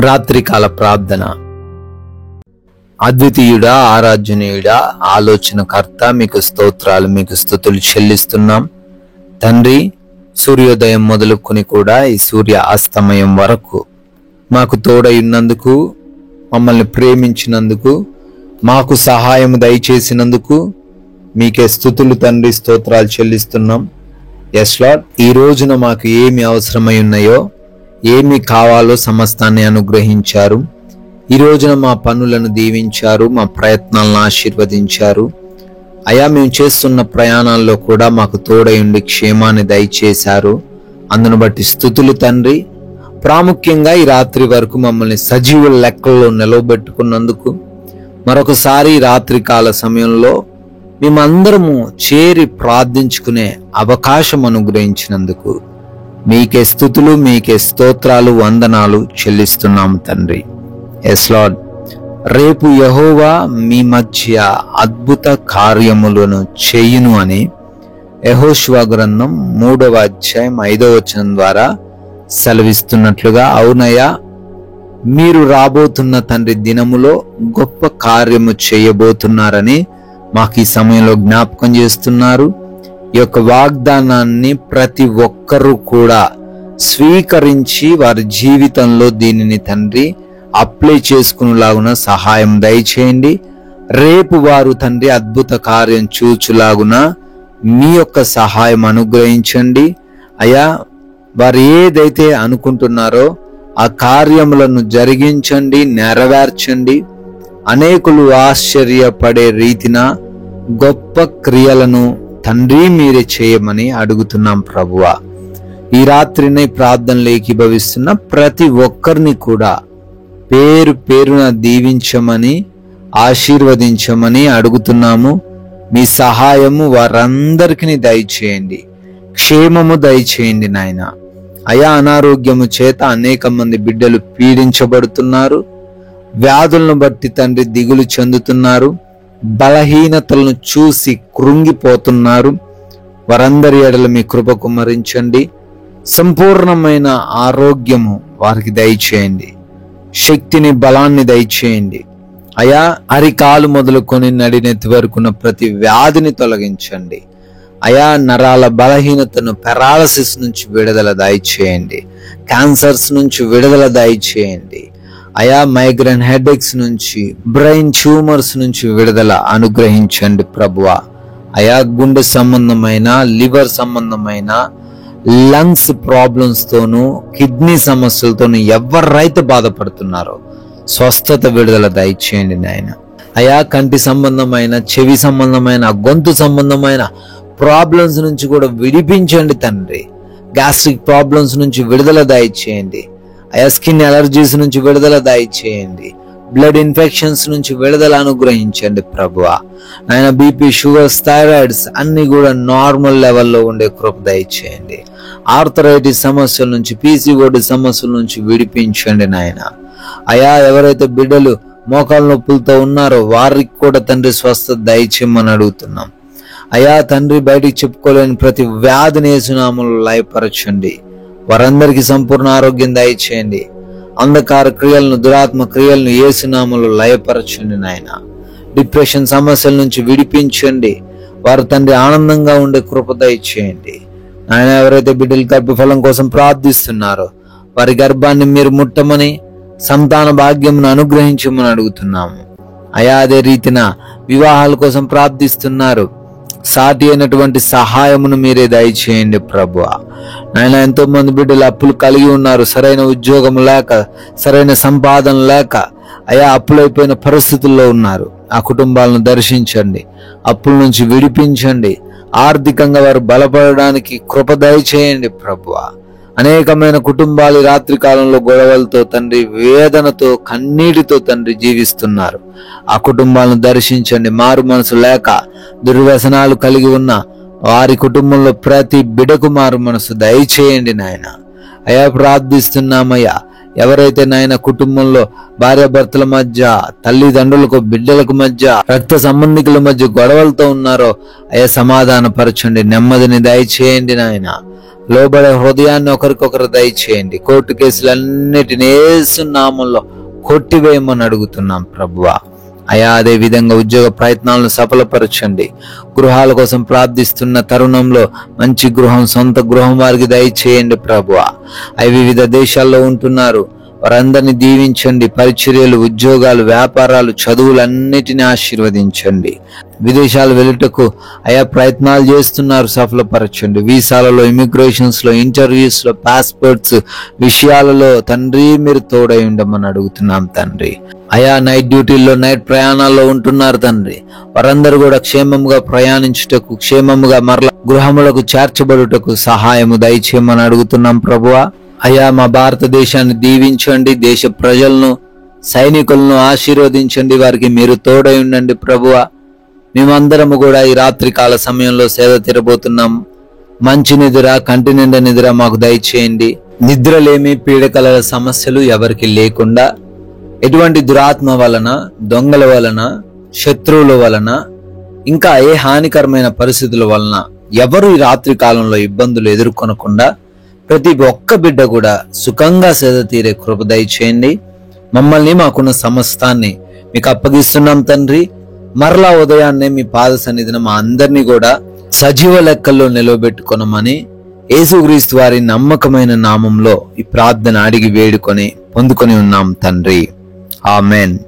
రాత్రికాల ప్రార్థన. అద్వితీయుడా, ఆరాధ్యనీయుడా, ఆలోచనకర్త, మీకు స్తోత్రాలు, మీకు స్తుతులు చెల్లిస్తున్నాం తండ్రి. సూర్యోదయం మొదలుకొని కూడా ఈ సూర్య అస్తమయం వరకు మాకు తోడై ఉన్నందుకు, మమ్మల్ని ప్రేమించినందుకు, మాకు సహాయం దయచేసినందుకు మీకే స్తుతులు తండ్రి, స్తోత్రాలు చెల్లిస్తున్నాం. ఎస్ లార్డ్, ఈ రోజున మాకు ఏమి అవసరమై ఉన్నాయో, ఏమి కావాలో సమస్తాన్ని అనుగ్రహించారు. ఈ రోజున మా పనులను దీవించారు, మా ప్రయత్నాలను ఆశీర్వదించారు. అయా, మేము చేస్తున్న ప్రయాణాల్లో కూడా మాకు తోడై ఉండి క్షేమాన్ని దయచేశారు. అందును బట్టి స్తుతులు తండ్రి. ప్రాముఖ్యంగా ఈ రాత్రి వరకు మమ్మల్ని సజీవుల లెక్కల్లో నిలవబెట్టుకున్నందుకు, మరొకసారి రాత్రి కాల సమయంలో మేమందరము చేరి ప్రార్థించుకునే అవకాశం అనుగ్రహించినందుకు మీకే స్తుతులు, మీకే స్తోత్రాలు, వందనాలు చెల్లిస్తున్నాము తండ్రి. ఎస్ లార్డ్, రేపు యెహోవా మీ మధ్య అద్భుత కార్యములను చేయును అని యెహోషువ గ్రంథం 3వ అధ్యాయం 5వ వచనం ద్వారా సెలవిస్తున్నట్లుగా, అవునయ్యా, మీరు రాబోతున్న తండ్రి దినములో గొప్ప కార్యము చేయబోతున్నారని మాకు ఈ సమయంలో జ్ఞాపకం చేస్తున్నారు. ఈ యొక్క వాగ్దానాన్ని ప్రతి ఒక్కరూ కూడా స్వీకరించి వారి జీవితంలో దీనిని తండ్రి అప్లై చేసుకునేలాగున సహాయం దయచేయండి. రేపు వారు తండ్రి అద్భుత కార్యం చూచులాగున మీ యొక్క సహాయం అనుగ్రహించండి. అయ్యా, వారు ఏదైతే అనుకుంటున్నారో ఆ కార్యములను జరిగించండి, నెరవేర్చండి. అనేకులు ఆశ్చర్యపడే రీతిన గొప్ప క్రియలను తండ్రి మీరే చేయమని అడుగుతున్నాం ప్రభువా. ఈ రాత్రిని ప్రార్థనలు ఏకీభవిస్తున్న ప్రతి ఒక్కరిని కూడా పేరు పేరున దీవించమని, ఆశీర్వదించమని అడుగుతున్నాము. మీ సహాయము వారందరికీ దయచేయండి, క్షేమము దయచేయండి నాయన. అయా, అనారోగ్యము చేత అనేక మంది బిడ్డలు పీడించబడుతున్నారు. వ్యాధులను బట్టి తండ్రి దిగులు చెందుతున్నారు. బలహీనతలను చూసి కృంగిపోతున్నారు. వారందరి ఎడల మీ కృప కుమ్మరించండి. సంపూర్ణమైన ఆరోగ్యము వారికి దయచేయండి. శక్తిని, బలాన్ని దయచేయండి. అయా, అరికాలు మొదలుకొని నడినెత్తి వరకున్న ప్రతి వ్యాధిని తొలగించండి. అయా, నరాల బలహీనతను, పెరాలసిస్ నుంచి విడుదల దయచేయండి. క్యాన్సర్స్ నుంచి విడుదల దయచేయండి. అయా, మైగ్రేన్ హెడేక్స్ నుంచి, బ్రెయిన్ ట్యూమర్స్ నుంచి విడుదల అనుగ్రహించండి ప్రభువా. అయా, గుండె సంబంధమైన, లివర్ సంబంధమైన, లంగ్స్ ప్రాబ్లమ్స్ తోనూ, కిడ్నీ సమస్యలతోనూ ఎవరైతే బాధపడుతున్నారో స్వస్థత, విడుదల దయచేయండి నాయన. అయా, కంటి సంబంధమైన, చెవి సంబంధమైన, గొంతు సంబంధమైన ప్రాబ్లమ్స్ నుంచి కూడా విడిపించండి తండ్రి. గ్యాస్ట్రిక్ ప్రాబ్లమ్స్ నుంచి విడుదల దయచేయండి. అయా, స్కిన్ అలర్జీస్ నుంచి విడుదల దయచేయండి. బ్లడ్ ఇన్ఫెక్షన్స్ నుంచి విడుదల అనుగ్రహించండి ప్రభువా. ఆయన బీపీ, షుగర్స్, థైరాయిడ్స్ అన్ని కూడా నార్మల్ లెవెల్లో ఉండే కృప దయచేయండి. ఆర్థరైటిస్ సమస్యల నుంచి, పీసీఓడి సమస్యల నుంచి విడిపించండి నాయన. అయా, ఎవరైతే బిడ్డలు మోకాళ్ళ నొప్పులతో ఉన్నారో వారికి కూడా తండ్రి స్వస్థత దయచేయమని అడుగుతున్నాం. అయా తండ్రి, బయటికి చెప్పుకోలేని ప్రతి వ్యాధిని యేసునామములో లయపరచండి. వారందరికీ సంపూర్ణ ఆరోగ్యం దయచేయండి. అంధకార క్రియలను, దురాత్మ క్రియలను యేసునామములో లయపరచండి నాయన. డిప్రెషన్ సమస్యల నుంచి విడిపించండి. వారు తండ్రి ఆనందంగా ఉండే కృప దయచేయండి నాయన. ఎవరైతే బిడ్డల గర్భఫలం కోసం ప్రార్థిస్తున్నారో వారి గర్భాన్ని మీరు ముట్టమని, సంతాన భాగ్యమును అనుగ్రహించమని అడుగుతున్నాము. అయా, అదే రీతిన వివాహాల కోసం ప్రార్థిస్తున్నారు. సాటి అయినటువంటి సహాయమును మీరే దయచేయండి ప్రభువా. నాయన, ఎంతో మంది బిడ్డలు అప్పులు కలిగి ఉన్నారు. సరైన ఉద్యోగం లేక, సరైన సంపాదన లేక, అయా అప్పులైపోయిన పరిస్థితుల్లో ఉన్నారు. ఆ కుటుంబాలను దర్శించండి, అప్పుల నుంచి విడిపించండి. ఆర్థికంగా వారు బలపడడానికి కృప దయచేయండి ప్రభువా. అనేకమైన కుటుంబాలు రాత్రి కాలంలో గొడవలతో తండ్రి, వేదనతో, కన్నీటితో తండ్రి జీవిస్తున్నారు. ఆ కుటుంబాలను దర్శించండి. మారు మనసు లేక దుర్వ్యసనాలు కలిగి ఉన్న వారి కుటుంబంలో ప్రతి బిడకు మారు మనసు దయచేయండి నాయన. అయా, ప్రార్థిస్తున్నామయ్యా, ఎవరైతే నాయన కుటుంబంలో భార్యాభర్తల మధ్య, తల్లిదండ్రులకు బిడ్డలకు మధ్య, రక్త సంబంధికుల మధ్య గొడవలతో ఉన్నారో అయ్యా సమాధాన పరచండి, నెమ్మదిని దయచేయండి నాయన. లోబడే హృదయాన్ని ఒకరికొకరు దయచేయండి. కోర్టు కేసులన్నిటిని యేసు నామములో కొట్టివేయమని అడుగుతున్నాం ప్రభువా. అయా అదే విధంగా ఉద్యోగ ప్రయత్నాలను సఫలపరచండి. గృహాల కోసం ప్రార్థిస్తున్న తరుణంలో మంచి గృహం, సొంత గృహం వారికి దయచేయండి ప్రభువా. అవి వివిధ దేశాల్లో ఉంటున్నారు, వారందరినీ దీవించండి. పరిచర్యలు, ఉద్యోగాలు, వ్యాపారాలు, చదువులన్నిటిని ఆశీర్వదించండి. విదేశాలు వెళ్ళుటకు అయా ప్రయత్నాలు చేస్తున్నారు, సఫలపరచండి. వీసాలలో, ఇమిగ్రేషన్స్ లో, ఇంటర్వ్యూస్ లో, పాస్పోర్ట్స్ విషయాలలో తండ్రి మీరు తోడై ఉండమని అడుగుతున్నాం తండ్రి. అయా నైట్ డ్యూటీల్లో, నైట్ ప్రయాణాల్లో ఉంటున్నారు తండ్రి. వారందరూ కూడా క్షేమంగా ప్రయాణించుటకు, క్షేమముగా మరల గృహములకు చేర్చబడుటకు సహాయము దయచేయమని అడుగుతున్నాం ప్రభువా. అయ్యా మా భారతదేశాన్ని దీవించండి. దేశ ప్రజలను, సైనికులను ఆశీర్వదించండి. వారికి మీరు తోడై ఉండండి ప్రభువా. మేమందరము కూడా ఈ రాత్రి కాల సమయంలో సేద తీరబోతున్నాం. మంచి నిద్ర, కంటి నిండా నిద్ర మాకు దయచేయండి. నిద్రలేమి, పీడకల సమస్యలు ఎవరికి లేకుండా, ఎటువంటి దురాత్మ వలన, దొంగల వలన, శత్రువుల వలన, ఇంకా ఏ హానికరమైన పరిస్థితుల వలన ఎవరు ఈ రాత్రి కాలంలో ఇబ్బందులు ఎదుర్కొనకుండా ప్రతి ఒక్క బిడ్డ కూడా సుఖంగా సేద తీరే కృప దయచేయండి. మమ్మల్ని, మాకున్న సమస్తాన్ని మీకు అప్పగిస్తున్నాం తండ్రి. మరలా ఉదయాన్నే మీ పాద సన్నిధిన మా అందరినీ కూడా సజీవ లెక్కల్లో నిలవబెట్టుకొనమని యేసుక్రీస్తు వారి నమ్మకమైన నామంలో ఈ ప్రార్థన అడిగి వేడుకొని పొందుకొని ఉన్నాం తండ్రి. ఆమెన్.